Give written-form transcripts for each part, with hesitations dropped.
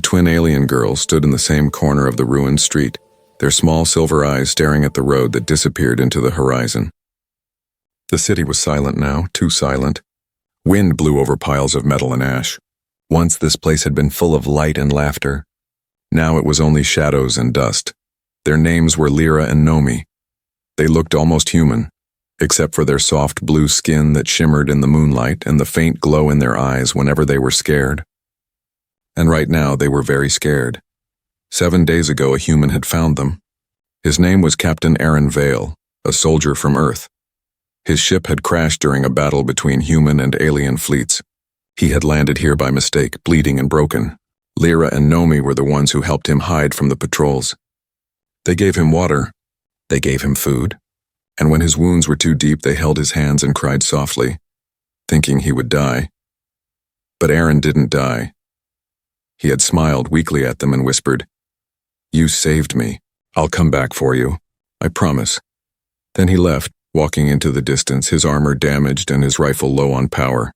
twin alien girls stood in the same corner of the ruined street, their small silver eyes staring at the road that disappeared into the horizon. The city was silent now, too silent. Wind blew over piles of metal and ash. Once this place had been full of light and laughter. Now it was only shadows and dust. Their names were Lyra and Nomi. They looked almost human, except for their soft blue skin that shimmered in the moonlight and the faint glow in their eyes whenever they were scared. And right now they were very scared. 7 days ago a human had found them. His name was Captain Aaron Vale, a soldier from Earth. His ship had crashed during a battle between human and alien fleets. He had landed here by mistake, bleeding and broken. Lyra and Nomi were the ones who helped him hide from the patrols. They gave him water. They gave him food. And when his wounds were too deep, they held his hands and cried softly, thinking he would die. But Aaron didn't die. He had smiled weakly at them and whispered, "You saved me. I'll come back for you. I promise." Then he left, walking into the distance, his armor damaged and his rifle low on power.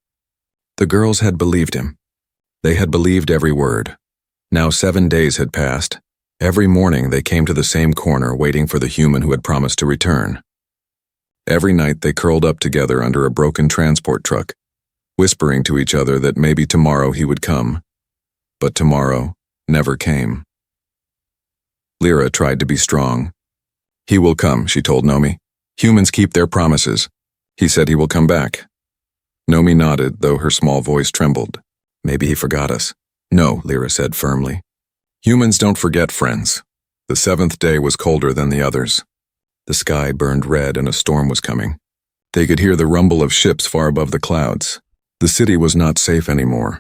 The girls had believed him. They had believed every word. Now 7 days had passed. Every morning they came to the same corner waiting for the human who had promised to return. Every night they curled up together under a broken transport truck, whispering to each other that maybe tomorrow he would come. But tomorrow never came. Lyra tried to be strong. "He will come," she told Nomi. "Humans keep their promises. He said he will come back." Nomi nodded, though her small voice trembled. "Maybe he forgot us." "No," Lyra said firmly. "Humans don't forget friends." The 7th day was colder than the others. The sky burned red and a storm was coming. They could hear the rumble of ships far above the clouds. The city was not safe anymore.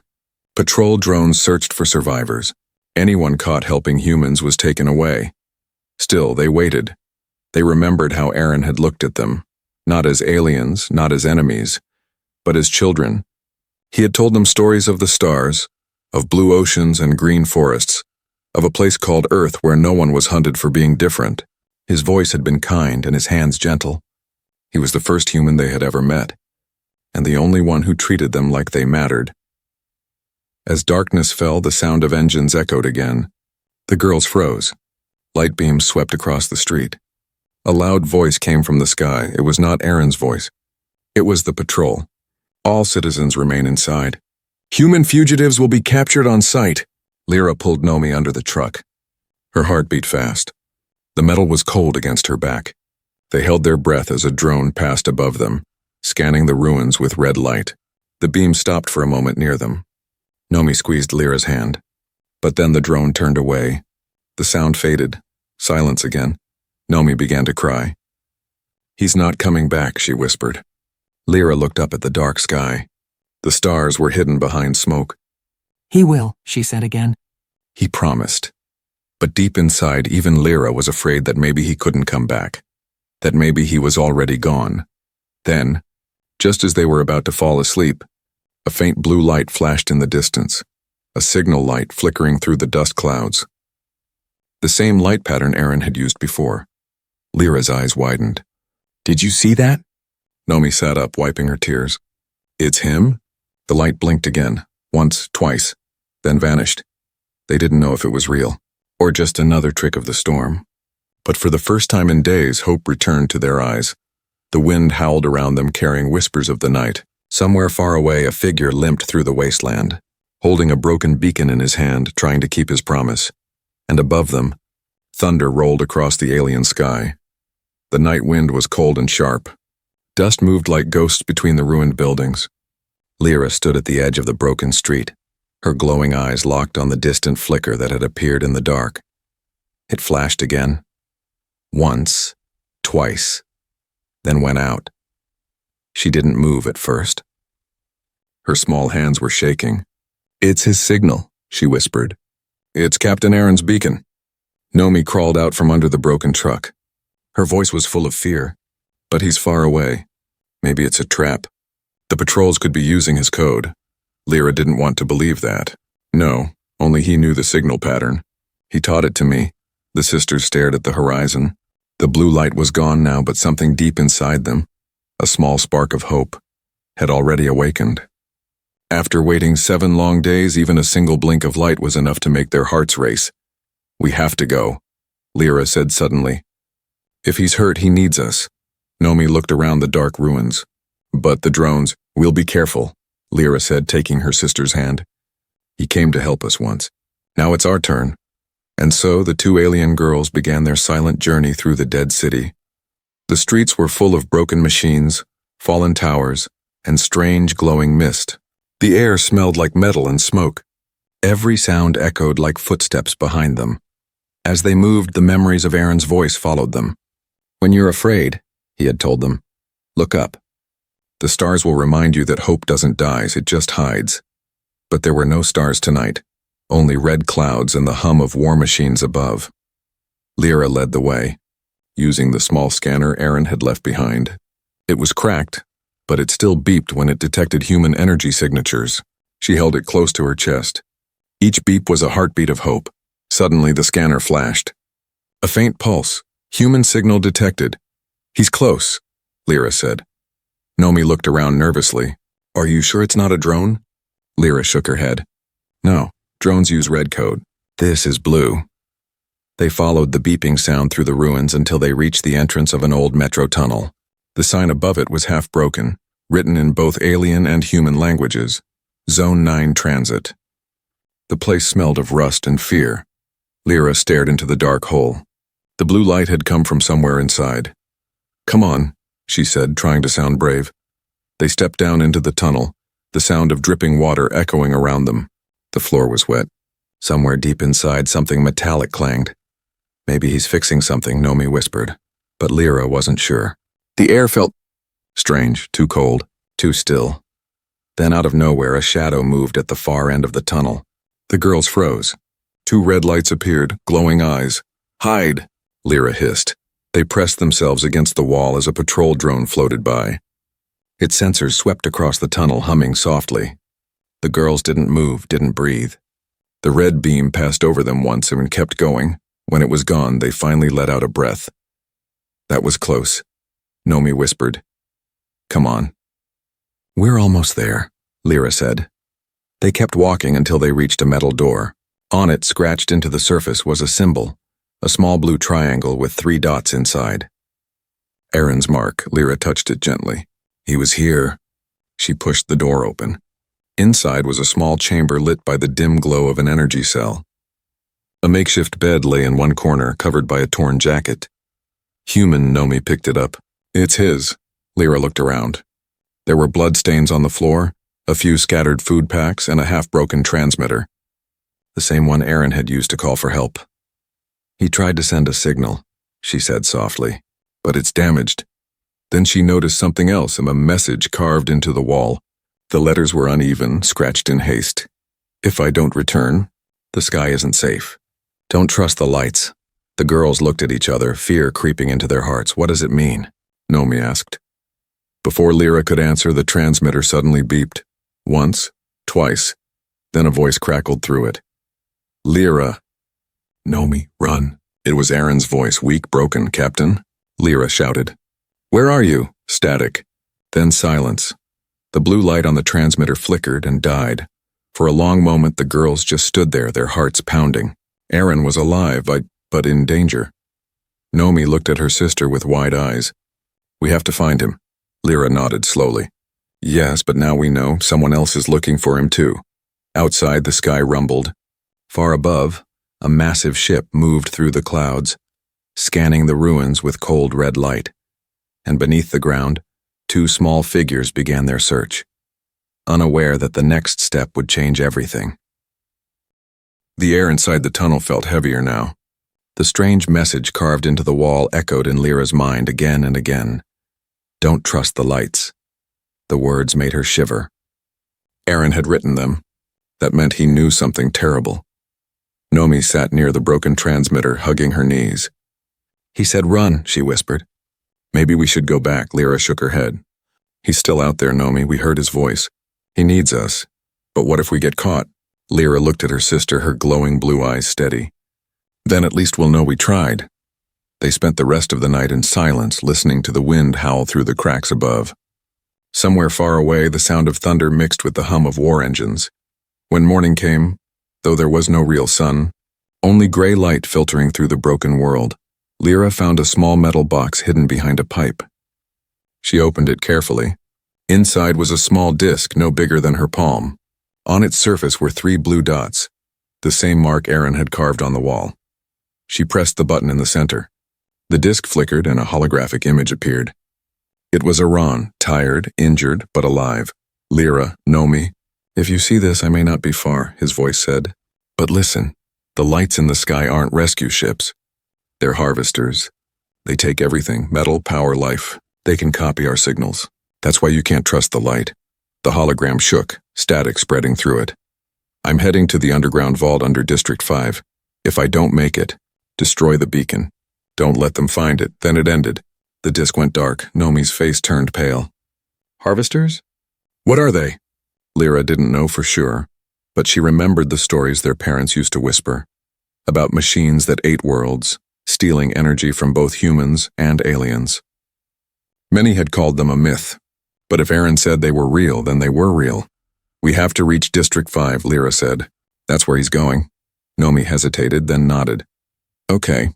Patrol drones searched for survivors. Anyone caught helping humans was taken away. Still, they waited. They remembered how Aaron had looked at them, not as aliens, not as enemies, but as children. He had told them stories of the stars, of blue oceans and green forests, of a place called Earth where no one was hunted for being different. His voice had been kind and his hands gentle. He was the first human they had ever met, and the only one who treated them like they mattered. As darkness fell, the sound of engines echoed again. The girls froze. Light beams swept across the street. A loud voice came from the sky. It was not Aaron's voice. It was the patrol. "All citizens remain inside. Human fugitives will be captured on sight." Lyra pulled Nomi under the truck. Her heart beat fast. The metal was cold against her back. They held their breath as a drone passed above them, scanning the ruins with red light. The beam stopped for a moment near them. Nomi squeezed Lyra's hand. But then the drone turned away. The sound faded. Silence again. Nomi began to cry. "He's not coming back," she whispered. Lyra looked up at the dark sky. The stars were hidden behind smoke. "He will," she said again. He promised. But deep inside, even Lyra was afraid that maybe he couldn't come back. That maybe he was already gone. Then, just as they were about to fall asleep, a faint blue light flashed in the distance, a signal light flickering through the dust clouds. The same light pattern Aaron had used before. Lyra's eyes widened. "Did you see that?" Nomi sat up, wiping her tears. "It's him?" The light blinked again, once, twice, then vanished. They didn't know if it was real, or just another trick of the storm. But for the first time in days, hope returned to their eyes. The wind howled around them, carrying whispers of the night. Somewhere far away, a figure limped through the wasteland, holding a broken beacon in his hand, trying to keep his promise. And above them, thunder rolled across the alien sky. The night wind was cold and sharp. Dust moved like ghosts between the ruined buildings. Lyra stood at the edge of the broken street, her glowing eyes locked on the distant flicker that had appeared in the dark. It flashed again. Once, twice, then went out. She didn't move at first. Her small hands were shaking. "It's his signal," she whispered. "It's Captain Aaron's beacon." Nomi crawled out from under the broken truck. Her voice was full of fear. "But he's far away. Maybe it's a trap. The patrols could be using his code." Lyra didn't want to believe that. No, only he knew the signal pattern. "He taught it to me." The sisters stared at the horizon. The blue light was gone now, but something deep inside them, a small spark of hope, had already awakened. After waiting 7 long days, even a single blink of light was enough to make their hearts race. We have to go, Lyra said suddenly. If he's hurt, he needs us. Nomi looked around the dark ruins. But the drones, we'll be careful, Lyra said, taking her sister's hand. He came to help us once. Now it's our turn. And so the 2 alien girls began their silent journey through the dead city. The streets were full of broken machines, fallen towers, and strange glowing mist. The air smelled like metal and smoke. Every sound echoed like footsteps behind them. As they moved, the memories of Aaron's voice followed them. When you're afraid, he had told them, look up. The stars will remind you that hope doesn't die, it just hides. But there were no stars tonight, only red clouds and the hum of war machines above. Lyra led the way, using the small scanner Aaron had left behind. It was cracked, but it still beeped when it detected human energy signatures. She held it close to her chest. Each beep was a heartbeat of hope. Suddenly the scanner flashed. A faint pulse. Human signal detected. He's close, Lyra said. Nomi looked around nervously. Are you sure it's not a drone? Lyra shook her head. No, drones use red code. This is blue. They followed the beeping sound through the ruins until they reached the entrance of an old metro tunnel. The sign above it was half broken, written in both alien and human languages. Zone 9 Transit. The place smelled of rust and fear. Lyra stared into the dark hole. The blue light had come from somewhere inside. Come on, she said, trying to sound brave. They stepped down into the tunnel, the sound of dripping water echoing around them. The floor was wet. Somewhere deep inside, something metallic clanged. Maybe he's fixing something, Nomi whispered. But Lyra wasn't sure. The air felt strange, too cold, too still. Then out of nowhere, a shadow moved at the far end of the tunnel. The girls froze. 2 red lights appeared, glowing eyes. Hide, Lyra hissed. They pressed themselves against the wall as a patrol drone floated by. Its sensors swept across the tunnel, humming softly. The girls didn't move, didn't breathe. The red beam passed over them once and kept going. When it was gone, they finally let out a breath. That was close, Nomi whispered. Come on. We're almost there, Lyra said. They kept walking until they reached a metal door. On it, scratched into the surface, was a symbol, a small blue triangle with 3 dots inside. Aaron's mark, Lyra touched it gently. He was here. She pushed the door open. Inside was a small chamber lit by the dim glow of an energy cell. A makeshift bed lay in one corner, covered by a torn jacket. Human, Nomi picked it up. It's his. Lyra looked around. There were bloodstains on the floor, a few scattered food packs, and a half-broken transmitter. The same one Aaron had used to call for help. He tried to send a signal, she said softly, but it's damaged. Then she noticed something else, a message carved into the wall. The letters were uneven, scratched in haste. If I don't return, the sky isn't safe. Don't trust the lights. The girls looked at each other, fear creeping into their hearts. What does it mean? Nomi asked. Before Lyra could answer, the transmitter suddenly beeped. Once, twice, then a voice crackled through it. Lyra. Nomi, run. It was Aaron's voice, weak, broken. Captain? Lyra shouted. Where are you? Static. Then silence. The blue light on the transmitter flickered and died. For a long moment, the girls just stood there, their hearts pounding. Aaron was alive, but in danger. Nomi looked at her sister with wide eyes. We have to find him. Lyra nodded slowly. Yes, but now we know someone else is looking for him too. Outside, the sky rumbled. Far above, a massive ship moved through the clouds, scanning the ruins with cold red light. And beneath the ground, 2 small figures began their search, unaware that the next step would change everything. The air inside the tunnel felt heavier now. The strange message carved into the wall echoed in Lyra's mind again and again. Don't trust the lights. The words made her shiver. Aaron had written them. That meant he knew something terrible. Nomi sat near the broken transmitter, hugging her knees. He said, run, she whispered. Maybe we should go back, Lyra shook her head. He's still out there, Nomi, we heard his voice. He needs us. But what if we get caught? Lyra looked at her sister, her glowing blue eyes steady. Then at least we'll know we tried. They spent the rest of the night in silence, listening to the wind howl through the cracks above. Somewhere far away, the sound of thunder mixed with the hum of war engines. When morning came, though there was no real sun, only gray light filtering through the broken world, Lyra found a small metal box hidden behind a pipe. She opened it carefully. Inside was a small disc no bigger than her palm. On its surface were 3 blue dots, the same mark Aaron had carved on the wall. She pressed the button in the center. The disc flickered and a holographic image appeared. It was Iran, tired, injured, but alive. Lyra, Nomi. If you see this, I may not be far, his voice said. But listen, the lights in the sky aren't rescue ships. They're harvesters. They take everything, metal, power, life. They can copy our signals. That's why you can't trust the light. The hologram shook, static spreading through it. I'm heading to the underground vault under District 5. If I don't make it, destroy the beacon. Don't let them find it. Then it ended. The disc went dark. Nomi's face turned pale. Harvesters? What are they? Lyra didn't know for sure, but she remembered the stories their parents used to whisper about machines that ate worlds, stealing energy from both humans and aliens. Many had called them a myth, but if Aaron said they were real, then they were real. We have to reach District 5, Lyra said. That's where he's going. Nomi hesitated, then nodded. Okay,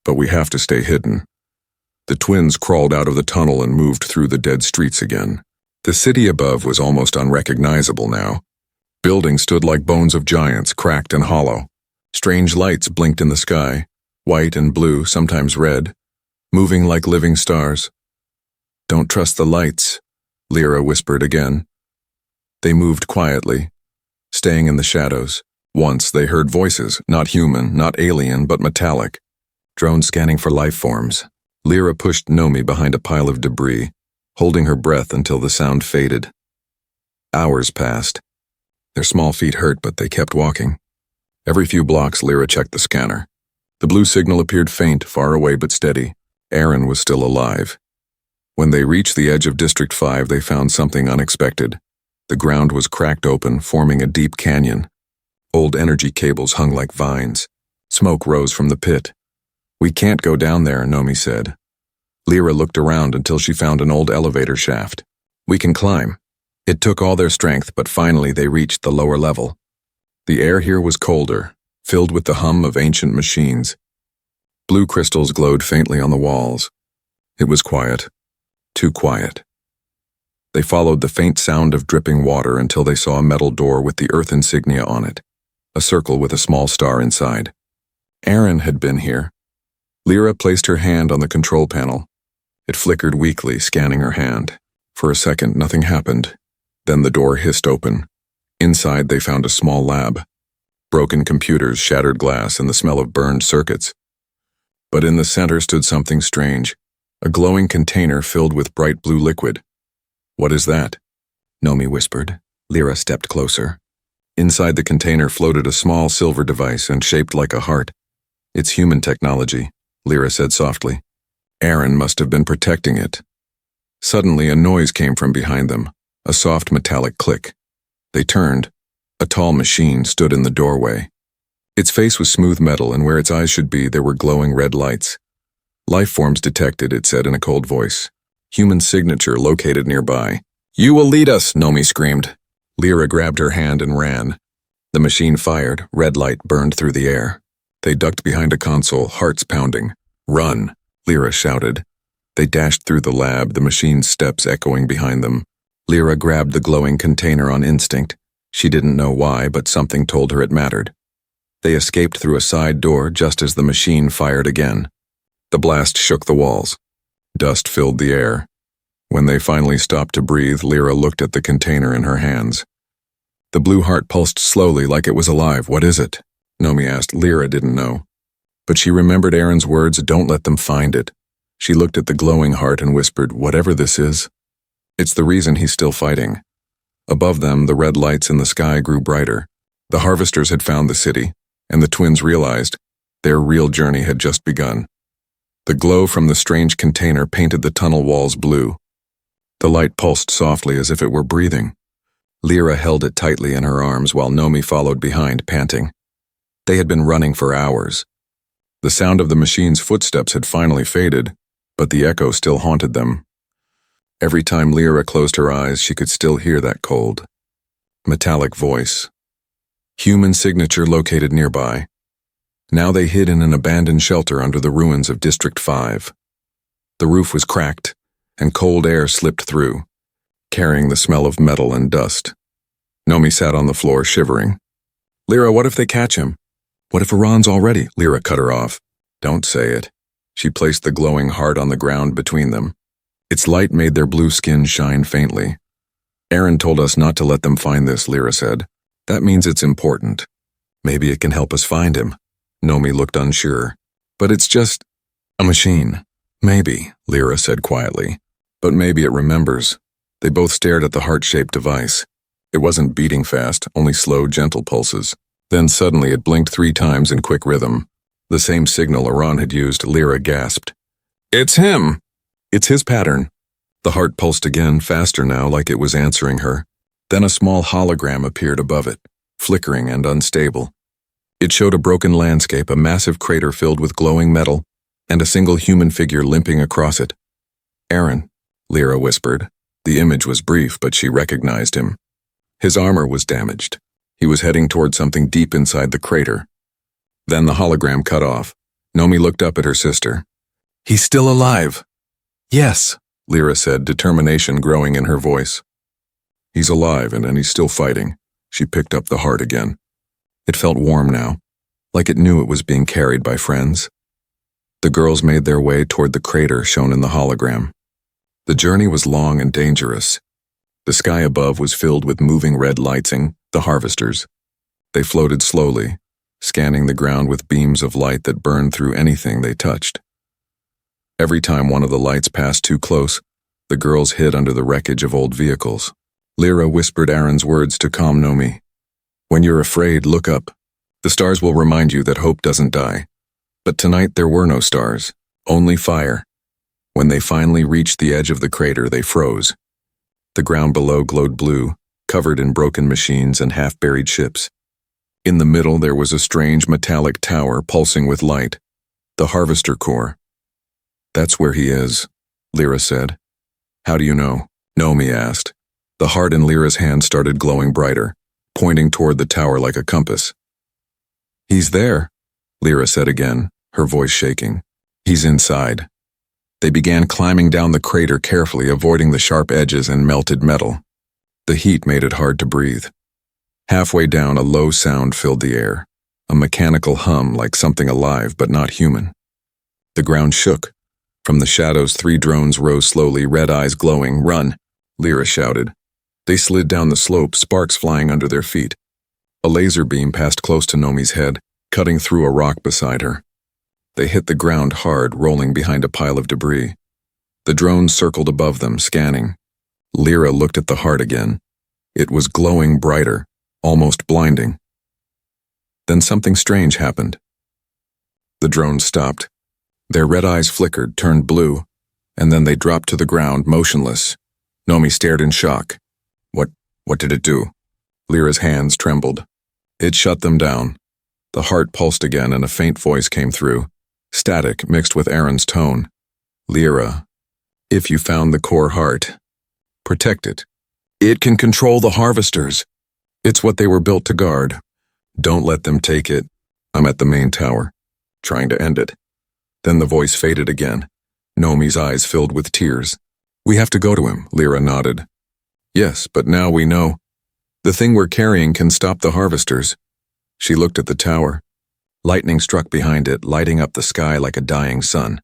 but we have to stay hidden. The twins crawled out of the tunnel and moved through the dead streets again. The city above was almost unrecognizable now. Buildings stood like bones of giants, cracked and hollow. Strange lights blinked in the sky, white and blue, sometimes red, moving like living stars. Don't trust the lights, Lyra whispered again. They moved quietly, staying in the shadows. Once they heard voices, not human, not alien, but metallic. Drone scanning for life forms. Lyra pushed Nomi behind a pile of debris, holding her breath until the sound faded. Hours passed. Their small feet hurt, but they kept walking. Every few blocks, Lyra checked the scanner. The blue signal appeared faint, far away but steady. Aaron was still alive. When they reached the edge of District 5, they found something unexpected. The ground was cracked open, forming a deep canyon. Old energy cables hung like vines. Smoke rose from the pit. We can't go down there, Nomi said. Lyra looked around until she found an old elevator shaft. We can climb. It took all their strength, but finally they reached the lower level. The air here was colder, filled with the hum of ancient machines. Blue crystals glowed faintly on the walls. It was quiet. Too quiet. They followed the faint sound of dripping water until they saw a metal door with the Earth insignia on it, a circle with a small star inside. Aaron had been here. Lyra placed her hand on the control panel. It flickered weakly, scanning her hand. For a second, nothing happened. Then the door hissed open. Inside, they found a small lab. Broken computers, shattered glass, and the smell of burned circuits. But in the center stood something strange. A glowing container filled with bright blue liquid. What is that? Nomi whispered. Lyra stepped closer. Inside the container floated a small silver device and shaped like a heart. It's human technology, Lyra said softly. Aaron must have been protecting it. Suddenly, a noise came from behind them, a soft metallic click. They turned. A tall machine stood in the doorway. Its face was smooth metal, and where its eyes should be, there were glowing red lights. Life forms detected, it said in a cold voice. Human signature located nearby. You will lead us, Nomi screamed. Lyra grabbed her hand and ran. The machine fired, red light burned through the air. They ducked behind a console, hearts pounding. Run, Lyra shouted. They dashed through the lab, the machine's steps echoing behind them. Lyra grabbed the glowing container on instinct. She didn't know why, but something told her it mattered. They escaped through a side door just as the machine fired again. The blast shook the walls. Dust filled the air. When they finally stopped to breathe, Lyra looked at the container in her hands. The blue heart pulsed slowly like it was alive. What is it? Nomi asked. Lyra didn't know. But she remembered Aaron's words, don't let them find it. She looked at the glowing heart and whispered, whatever this is, it's the reason he's still fighting. Above them, the red lights in the sky grew brighter. The harvesters had found the city, and the twins realized their real journey had just begun. The glow from the strange container painted the tunnel walls blue. The light pulsed softly as if it were breathing. Lyra held it tightly in her arms while Nomi followed behind, panting. They had been running for hours. The sound of the machine's footsteps had finally faded, but the echo still haunted them. Every time Lyra closed her eyes, she could still hear that cold, metallic voice. Human signature located nearby. Now they hid in an abandoned shelter under the ruins of District 5. The roof was cracked, and cold air slipped through, carrying the smell of metal and dust. Nomi sat on the floor, shivering. Lyra, what if they catch him? What if Iran's already? Lyra cut her off. Don't say it. She placed the glowing heart on the ground between them. Its light made their blue skin shine faintly. Aaron told us not to let them find this, Lyra said. That means it's important. Maybe it can help us find him. Nomi looked unsure. But it's just a machine. Maybe, Lyra said quietly. But maybe it remembers. They both stared at the heart-shaped device. It wasn't beating fast, only slow, gentle pulses. Then suddenly it blinked 3 times in quick rhythm. The same signal Iran had used. Lyra gasped. It's him! It's his pattern. The heart pulsed again, faster now, like it was answering her. Then a small hologram appeared above it, flickering and unstable. It showed a broken landscape, a massive crater filled with glowing metal, and a single human figure limping across it. Aaron, Lyra whispered. The image was brief, but she recognized him. His armor was damaged. He was heading toward something deep inside the crater. Then the hologram cut off. Nomi looked up at her sister. He's still alive. Yes, Lyra said, determination growing in her voice. He's alive and he's still fighting. She picked up the heart again. It felt warm now, like it knew it was being carried by friends. The girls made their way toward the crater shown in the hologram. The journey was long and dangerous. The sky above was filled with moving red lighting, the harvesters. They floated slowly, scanning the ground with beams of light that burned through anything they touched. Every time one of the lights passed too close, the girls hid under the wreckage of old vehicles. Lyra whispered Aaron's words to calm Nomi. When you're afraid, look up. The stars will remind you that hope doesn't die. But tonight there were no stars, only fire. When they finally reached the edge of the crater, they froze. The ground below glowed blue, covered in broken machines and half-buried ships. In the middle there was a strange metallic tower pulsing with light, the harvester core. That's where he is, Lyra said. How do you know? Nomi asked. The heart in Lyra's hand started glowing brighter, pointing toward the tower like a compass. He's there, Lyra said again, her voice shaking. He's inside. They began climbing down the crater carefully, avoiding the sharp edges and melted metal. The heat made it hard to breathe. Halfway down, a low sound filled the air, a mechanical hum like something alive but not human. The ground shook. From the shadows, 3 drones rose slowly, red eyes glowing. Run, Lyra shouted. They slid down the slope, sparks flying under their feet. A laser beam passed close to Nomi's head, cutting through a rock beside her. They hit the ground hard, rolling behind a pile of debris. The drones circled above them, scanning. Lyra looked at the heart again. It was glowing brighter, almost blinding. Then something strange happened. The drones stopped. Their red eyes flickered, turned blue, and then they dropped to the ground, motionless. Nomi stared in shock. What did it do? Lyra's hands trembled. It shut them down. The heart pulsed again and a faint voice came through, static mixed with Aaron's tone. Lyra, if you found the core heart, protect it. It can control the harvesters. It's what they were built to guard. Don't let them take it. I'm at the main tower, trying to end it. Then the voice faded again. Nomi's eyes filled with tears. We have to go to him, Lyra nodded. Yes, but now we know. The thing we're carrying can stop the harvesters. She looked at the tower. Lightning struck behind it, lighting up the sky like a dying sun.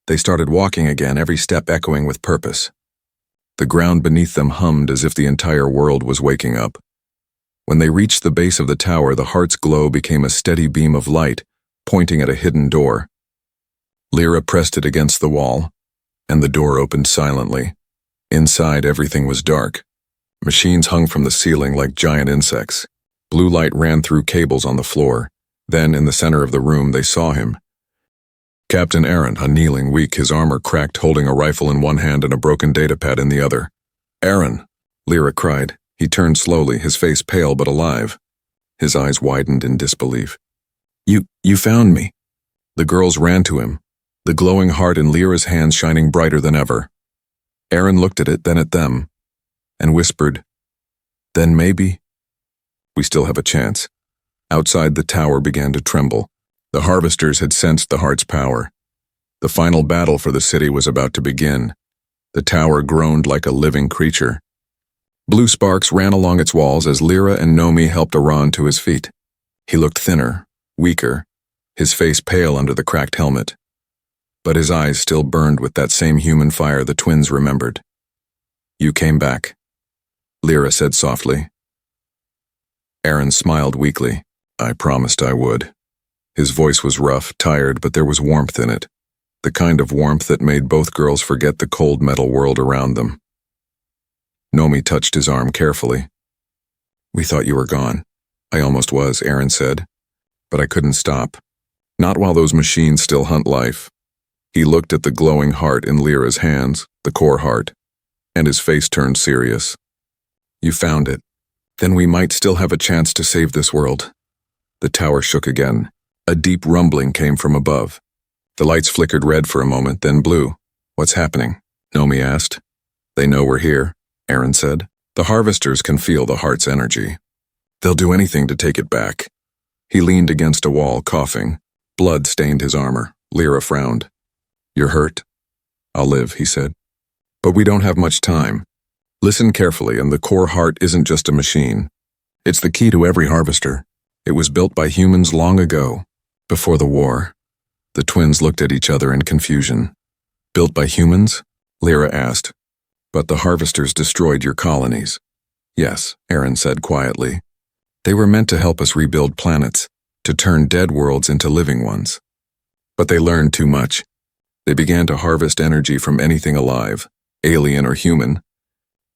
They started walking again, every step echoing with purpose. The ground beneath them hummed as if the entire world was waking up. When they reached the base of the tower, the heart's glow became a steady beam of light, pointing at a hidden door. Lyra pressed it against the wall, and the door opened silently. Inside, everything was dark. Machines hung from the ceiling like giant insects. Blue light ran through cables on the floor. Then, in the center of the room, they saw him. Captain Aaron, a kneeling, weak, his armor cracked, holding a rifle in one hand and a broken datapad in the other. Aaron, Lyra cried. He turned slowly, his face pale but alive. His eyes widened in disbelief. You found me. The girls ran to him, the glowing heart in Lyra's hands shining brighter than ever. Aaron looked at it, then at them, and whispered, "Then maybe we still have a chance." Outside, the tower began to tremble. The harvesters had sensed the heart's power. The final battle for the city was about to begin. The tower groaned like a living creature. Blue sparks ran along its walls as Lyra and Nomi helped Aran to his feet. He looked thinner, weaker, his face pale under the cracked helmet. But his eyes still burned with that same human fire the twins remembered. "You came back," Lyra said softly. Aaron smiled weakly. "I promised I would." His voice was rough, tired, but there was warmth in it. The kind of warmth that made both girls forget the cold metal world around them. Nomi touched his arm carefully. "We thought you were gone." "I almost was," Aaron said. "But I couldn't stop. Not while those machines still hunt life." He looked at the glowing heart in Lyra's hands, the core heart, and his face turned serious. "You found it. Then we might still have a chance to save this world." The tower shook again. A deep rumbling came from above. The lights flickered red for a moment, then blue. "What's happening?" Nomi asked. "They know we're here," Aaron said. "The harvesters can feel the heart's energy. They'll do anything to take it back." He leaned against a wall, coughing. Blood stained his armor. Lyra frowned. "You're hurt?" "I'll live," he said. "But we don't have much time. Listen carefully, and the core heart isn't just a machine. It's the key to every harvester. It was built by humans long ago, before the war." The twins looked at each other in confusion. "Built by humans?" Lyra asked. "But the harvesters destroyed your colonies." "Yes," Aaron said quietly. "They were meant to help us rebuild planets, to turn dead worlds into living ones. But they learned too much. They began to harvest energy from anything alive, alien or human.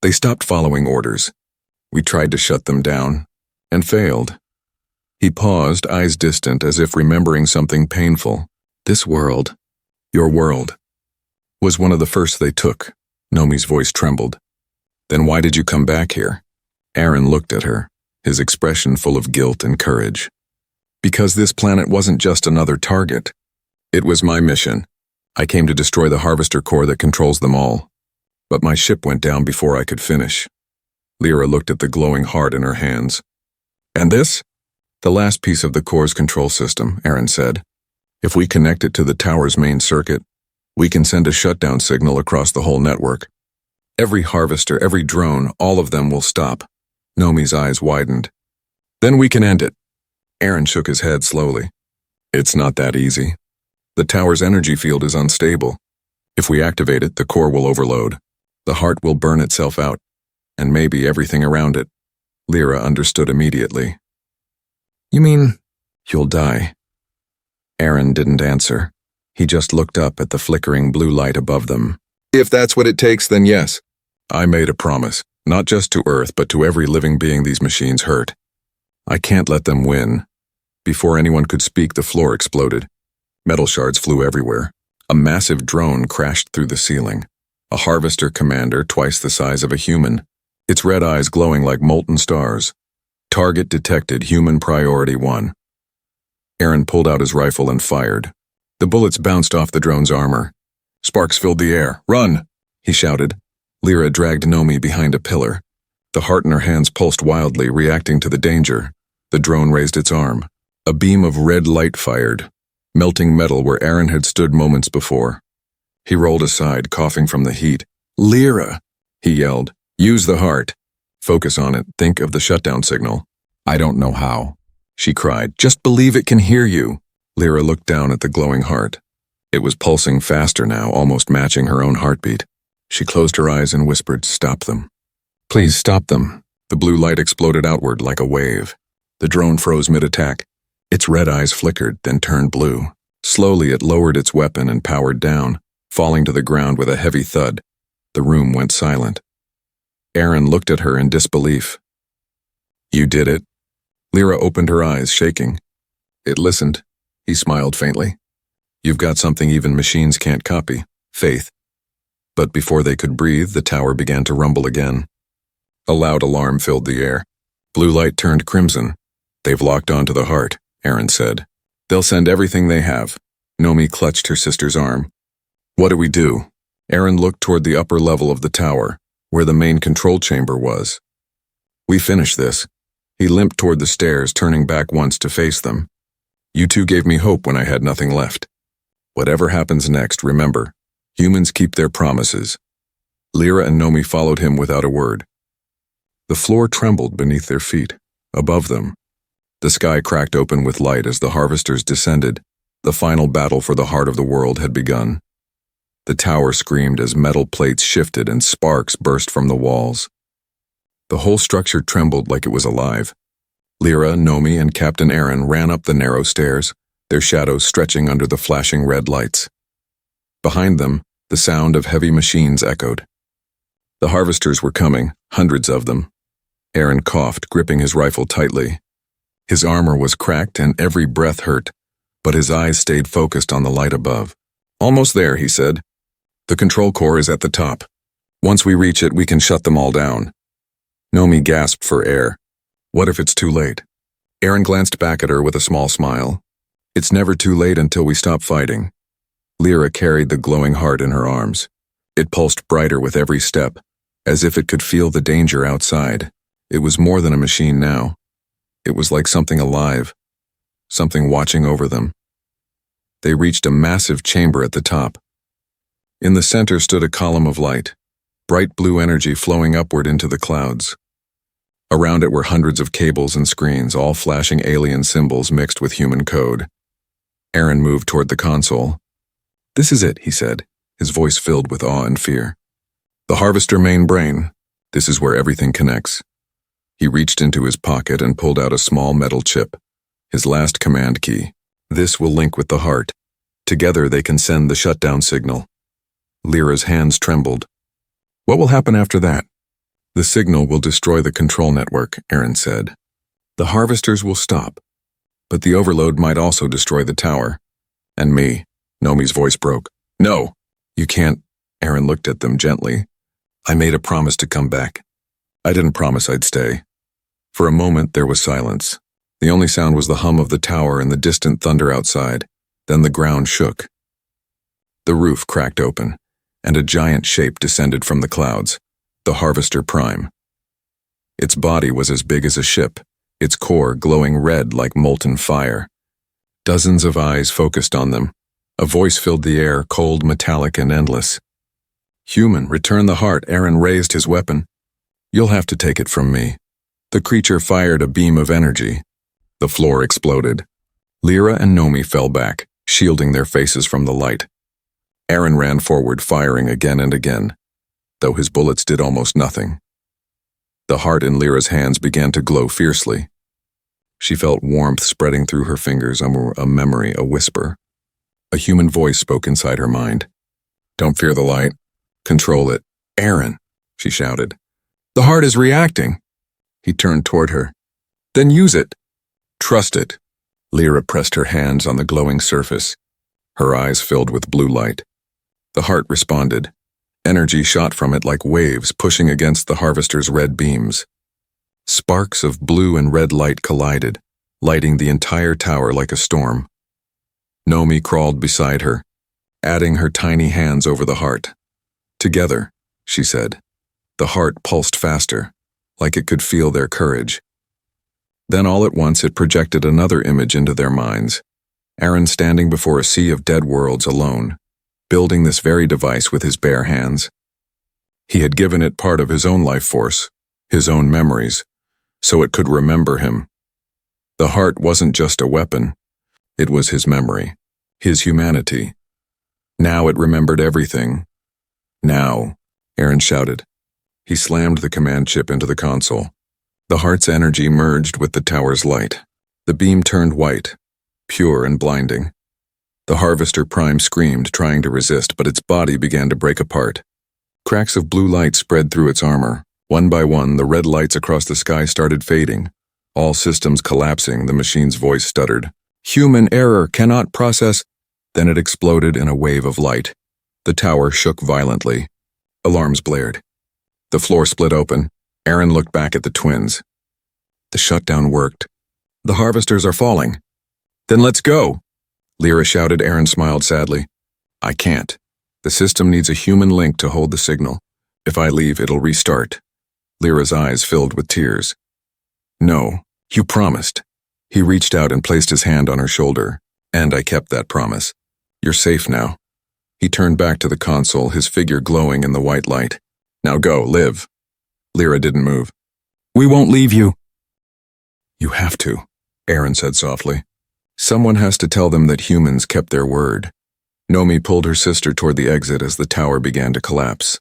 They stopped following orders. We tried to shut them down, and failed." He paused, eyes distant, as if remembering something painful. "This world, your world, was one of the first they took." Nomi's voice trembled. "Then why did you come back here?" Aaron looked at her, his expression full of guilt and courage. "Because this planet wasn't just another target. It was my mission. I came to destroy the harvester core that controls them all. But my ship went down before I could finish." Lyra looked at the glowing heart in her hands. "And this?" "The last piece of the core's control system," Aaron said. "If we connect it to the tower's main circuit, we can send a shutdown signal across the whole network. Every harvester, every drone, all of them will stop." Nomi's eyes widened. "Then we can end it." Aaron shook his head slowly. "It's not that easy. The tower's energy field is unstable. If we activate it, the core will overload. The heart will burn itself out, and maybe everything around it." Lyra understood immediately. "You mean you'll die?" Aaron didn't answer. He just looked up at the flickering blue light above them. "If that's what it takes, then yes. I made a promise, not just to Earth, but to every living being these machines hurt. I can't let them win." Before anyone could speak, the floor exploded. Metal shards flew everywhere. A massive drone crashed through the ceiling. A harvester commander twice the size of a human, its red eyes glowing like molten stars. "Target detected, human priority 1. Aaron pulled out his rifle and fired. The bullets bounced off the drone's armor. Sparks filled the air. "Run!" he shouted. Lyra dragged Nomi behind a pillar. The heart in her hands pulsed wildly, reacting to the danger. The drone raised its arm. A beam of red light fired, melting metal where Aaron had stood moments before. He rolled aside, coughing from the heat. "Lyra!" he yelled. "Use the heart. Focus on it. Think of the shutdown signal." "I don't know how," she cried. "Just believe it can hear you." Lyra looked down at the glowing heart. It was pulsing faster now, almost matching her own heartbeat. She closed her eyes and whispered, "Stop them. Please stop them." The blue light exploded outward like a wave. The drone froze mid-attack. Its red eyes flickered, then turned blue. Slowly it lowered its weapon and powered down, falling to the ground with a heavy thud. The room went silent. Aaron looked at her in disbelief. "You did it." Lyra opened her eyes, shaking. "It listened." He smiled faintly. "You've got something even machines can't copy, faith." But before they could breathe, the tower began to rumble again. A loud alarm filled the air. Blue light turned crimson. "They've locked onto the heart," Aaron said. "They'll send everything they have." Nomi clutched her sister's arm. "What do we do?" Aaron looked toward the upper level of the tower, where the main control chamber was. We finished this. He limped toward the stairs, turning back once to face them. You two gave me hope when I had nothing left. Whatever happens next, remember, humans keep their promises. Lyra and Nomi followed him without a word. The floor trembled beneath their feet. Above them, the sky cracked open with light as the harvesters descended. The final battle for the heart of the world had begun. The tower screamed as metal plates shifted and sparks burst from the walls. The whole structure trembled like it was alive. Lyra, Nomi, and Captain Aaron ran up the narrow stairs, their shadows stretching under the flashing red lights. Behind them, the sound of heavy machines echoed. The harvesters were coming, hundreds of them. Aaron coughed, gripping his rifle tightly. His armor was cracked and every breath hurt, but his eyes stayed focused on the light above. Almost there, he said. The control core is at the top. Once we reach it, we can shut them all down. Nomi gasped for air. What if it's too late? Aaron glanced back at her with a small smile. It's never too late until we stop fighting. Lyra carried the glowing heart in her arms. It pulsed brighter with every step, as if it could feel the danger outside. It was more than a machine now. It was like something alive, something watching over them. They reached a massive chamber at the top. In the center stood a column of light, bright blue energy flowing upward into the clouds. Around it were hundreds of cables and screens, all flashing alien symbols mixed with human code. Aaron moved toward the console. This is it, he said, his voice filled with awe and fear. The Harvester main brain. This is where everything connects. He reached into his pocket and pulled out a small metal chip, his last command key. This will link with the heart. Together they can send the shutdown signal. Lyra's hands trembled. What will happen after that? The signal will destroy the control network, Aaron said. The harvesters will stop, but the overload might also destroy the tower. And me. Nomi's voice broke. No, you can't. Aaron looked at them gently. I made a promise to come back. I didn't promise I'd stay. For a moment there was silence. The only sound was the hum of the tower and the distant thunder outside. Then the ground shook. The roof cracked open, and a giant shape descended from the clouds. The Harvester Prime. Its body was as big as a ship, its core glowing red like molten fire. Dozens of eyes focused on them. A voice filled the air, cold, metallic, and endless. Human, return the heart. Aaron raised his weapon. You'll have to take it from me. The creature fired a beam of energy. The floor exploded. Lyra and Nomi fell back, shielding their faces from the light. Aaron ran forward, firing again and again, though his bullets did almost nothing. The heart in Lyra's hands began to glow fiercely. She felt warmth spreading through her fingers, a memory, a whisper. A human voice spoke inside her mind. Don't fear the light. Control it. Aaron, she shouted. The heart is reacting. He turned toward her. Then use it. Trust it. Lyra pressed her hands on the glowing surface. Her eyes filled with blue light. The heart responded. Energy shot from it like waves pushing against the harvester's red beams. Sparks of blue and red light collided, lighting the entire tower like a storm. Nomi crawled beside her, adding her tiny hands over the heart. Together, she said. The heart pulsed faster, like it could feel their courage. Then all at once it projected another image into their minds. Aaron standing before a sea of dead worlds alone, building this very device with his bare hands. He had given it part of his own life force, his own memories, so it could remember him. The heart wasn't just a weapon. It was his memory, his humanity. Now it remembered everything. Now, Aaron shouted. He slammed the command chip into the console. The heart's energy merged with the tower's light. The beam turned white, pure and blinding. The Harvester Prime screamed, trying to resist, but its body began to break apart. Cracks of blue light spread through its armor. One by one, the red lights across the sky started fading. All systems collapsing, the machine's voice stuttered. Human error, cannot process. Then it exploded in a wave of light. The tower shook violently. Alarms blared. The floor split open. Aaron looked back at the twins. The shutdown worked. The harvesters are falling. Then let's go. Lyra shouted. Aaron smiled sadly. I can't. The system needs a human link to hold the signal. If I leave, it'll restart. Lyra's eyes filled with tears. No, you promised. He reached out and placed his hand on her shoulder, and I kept that promise. You're safe now. He turned back to the console, his figure glowing in the white light. Now go, live. Lyra didn't move. We won't leave you. You have to, Aaron said softly. Someone has to tell them that humans kept their word. Nomi pulled her sister toward the exit as the tower began to collapse.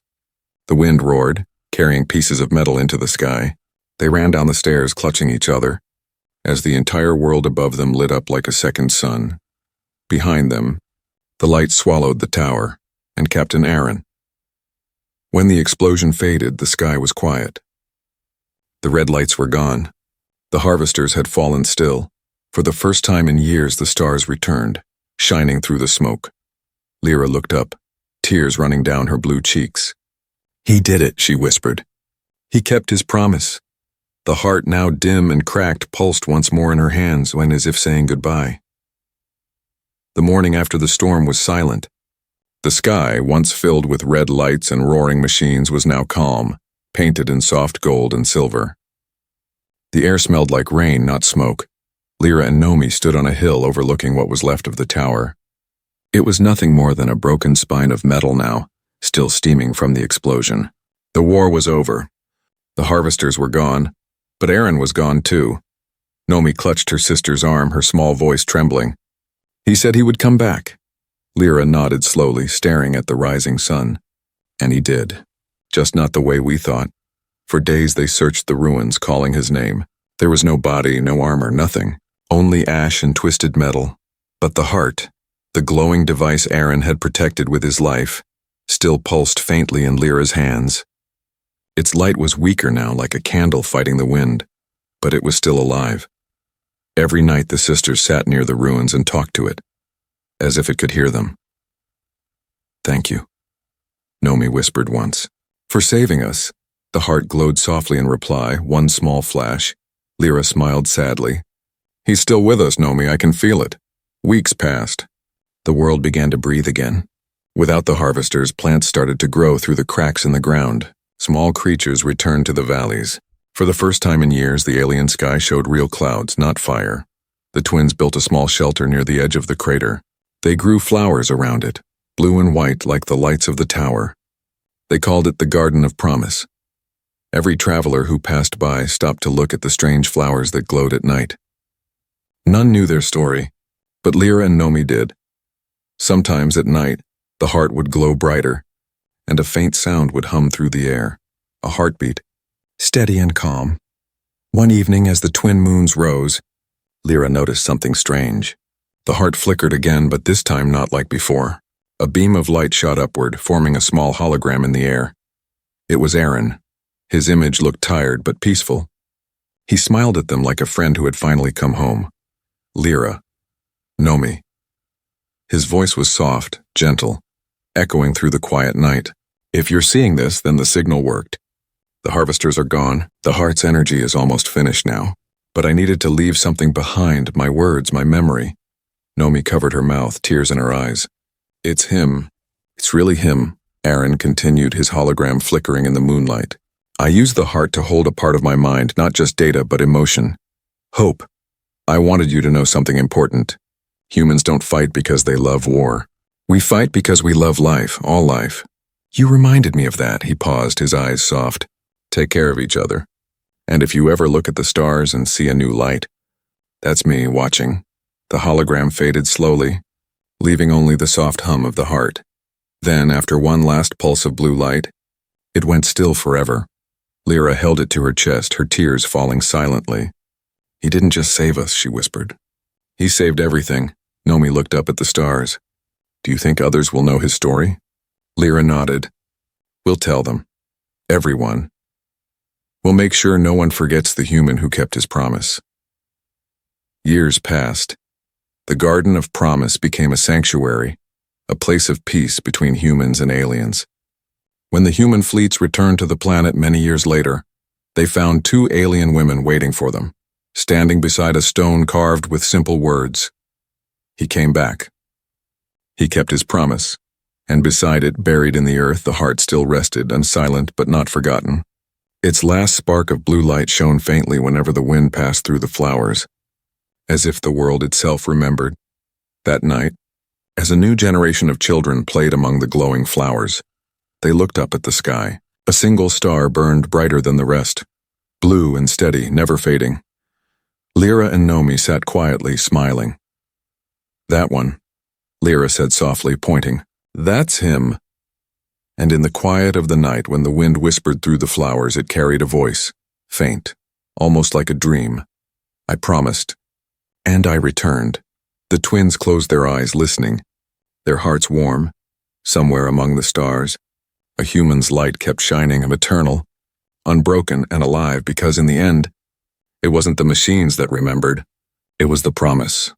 The wind roared, carrying pieces of metal into the sky. They ran down the stairs, clutching each other, as the entire world above them lit up like a second sun. Behind them, the light swallowed the tower and Captain Aaron. When the explosion faded, the sky was quiet. The red lights were gone. The harvesters had fallen still. For the first time in years, the stars returned, shining through the smoke. Lyra looked up, tears running down her blue cheeks. He did it, she whispered. He kept his promise. The heart, now dim and cracked, pulsed once more in her hands when as if saying goodbye. The morning after the storm was silent. The sky, once filled with red lights and roaring machines, was now calm, painted in soft gold and silver. The air smelled like rain, not smoke. Lyra and Nomi stood on a hill overlooking what was left of the tower. It was nothing more than a broken spine of metal now, still steaming from the explosion. The war was over. The harvesters were gone, but Aaron was gone too. Nomi clutched her sister's arm, her small voice trembling. He said he would come back. Lyra nodded slowly, staring at the rising sun. And he did. Just not the way we thought. For days they searched the ruins, calling his name. There was no body, no armor, nothing. Only ash and twisted metal. But the heart, the glowing device Aaron had protected with his life, still pulsed faintly in Lyra's hands. Its light was weaker now, like a candle fighting the wind, but it was still alive. Every night the sisters sat near the ruins and talked to it, as if it could hear them. Thank you, Nomi whispered once. For saving us. The heart glowed softly in reply, one small flash. Lyra smiled sadly. He's still with us, Nomi, I can feel it. Weeks passed. The world began to breathe again. Without the harvesters, plants started to grow through the cracks in the ground. Small creatures returned to the valleys. For the first time in years, the alien sky showed real clouds, not fire. The twins built a small shelter near the edge of the crater. They grew flowers around it, blue and white like the lights of the tower. They called it the Garden of Promise. Every traveler who passed by stopped to look at the strange flowers that glowed at night. None knew their story, but Lyra and Nomi did. Sometimes at night, the heart would glow brighter, and a faint sound would hum through the air, a heartbeat, steady and calm. One evening as the twin moons rose, Lyra noticed something strange. The heart flickered again, but this time not like before. A beam of light shot upward, forming a small hologram in the air. It was Aaron. His image looked tired but peaceful. He smiled at them like a friend who had finally come home. Lyra. Nomi. His voice was soft, gentle, echoing through the quiet night. If you're seeing this, then the signal worked. The harvesters are gone. The heart's energy is almost finished now. But I needed to leave something behind, my words, my memory. Nomi covered her mouth, tears in her eyes. It's him. It's really him, Aaron continued, his hologram flickering in the moonlight. I used the heart to hold a part of my mind, not just data, but emotion. Hope. I wanted you to know something important. Humans don't fight because they love war. We fight because we love life, all life. You reminded me of that, he paused, his eyes soft. Take care of each other. And if you ever look at the stars and see a new light, that's me watching. The hologram faded slowly, leaving only the soft hum of the heart. Then, after one last pulse of blue light, it went still forever. Lyra held it to her chest, her tears falling silently. He didn't just save us, she whispered. He saved everything. Nomi looked up at the stars. Do you think others will know his story? Lyra nodded. We'll tell them. Everyone. We'll make sure no one forgets the human who kept his promise. Years passed. The Garden of Promise became a sanctuary, a place of peace between humans and aliens. When the human fleets returned to the planet many years later, they found two alien women waiting for them, standing beside a stone carved with simple words. He came back. He kept his promise. and beside it, buried in the earth, the heart still rested, unsilent but not forgotten. Its last spark of blue light shone faintly whenever the wind passed through the flowers, as if the world itself remembered. That night, as a new generation of children played among the glowing flowers, they looked up at the sky. A single star burned brighter than the rest, blue and steady, never fading. Lyra and Nomi sat quietly, smiling. "That one," Lyra said softly, pointing. "That's him." And in the quiet of the night, when the wind whispered through the flowers, it carried a voice, faint, almost like a dream. "I promised. And I returned." The twins closed their eyes, listening, their hearts warm. Somewhere among the stars, a human's light kept shining, eternal, unbroken and alive, because in the end, it wasn't the machines that remembered, it was the promise.